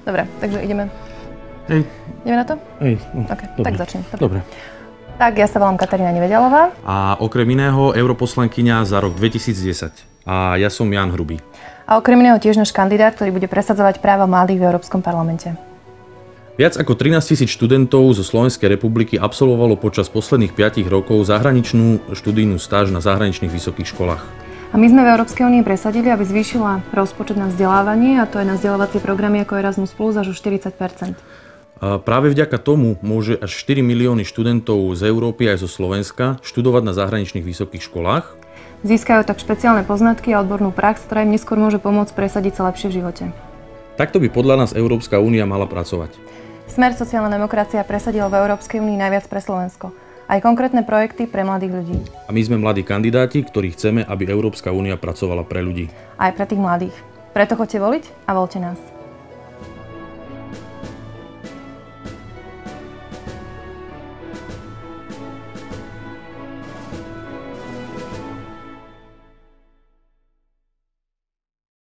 Dobre, takže ideme. Hej. Ideme na to? Hej, OK, dobre. tak začnem. Dobre. Tak, ja sa volám Katarína Nevedialová. A okrem iného europoslankyňa za rok 2010. A ja som Jan Hrubý. A okrem iného tiež náš kandidát, ktorý bude presadzovať práva mladých v Európskom parlamente. Viac ako 13 000 študentov zo Slovenskej republiky absolvovalo počas posledných 5 rokov zahraničnú študijnú stáž na zahraničných vysokých školách. A my sme v Európskej únii presadili, aby zvýšila rozpočet na vzdelávanie, a to aj na vzdelávacie programy ako Erasmus Plus až o 40%. A práve vďaka tomu môže až 4 milióny študentov z Európy aj zo Slovenska študovať na zahraničných vysokých školách. Získajú tak špeciálne poznatky a odbornú prax, ktorá im neskôr môže pomôcť presadiť sa lepšie v živote. Takto by podľa nás Európska únia mala pracovať. Smer sociálna demokracia presadila v Európskej únii najviac pre Slovensko. Aj konkrétne projekty pre mladých ľudí. A my sme mladí kandidáti, ktorí chceme, aby Európska únia pracovala pre ľudí. Aj pre tých mladých. Preto choďte voliť a voľte nás.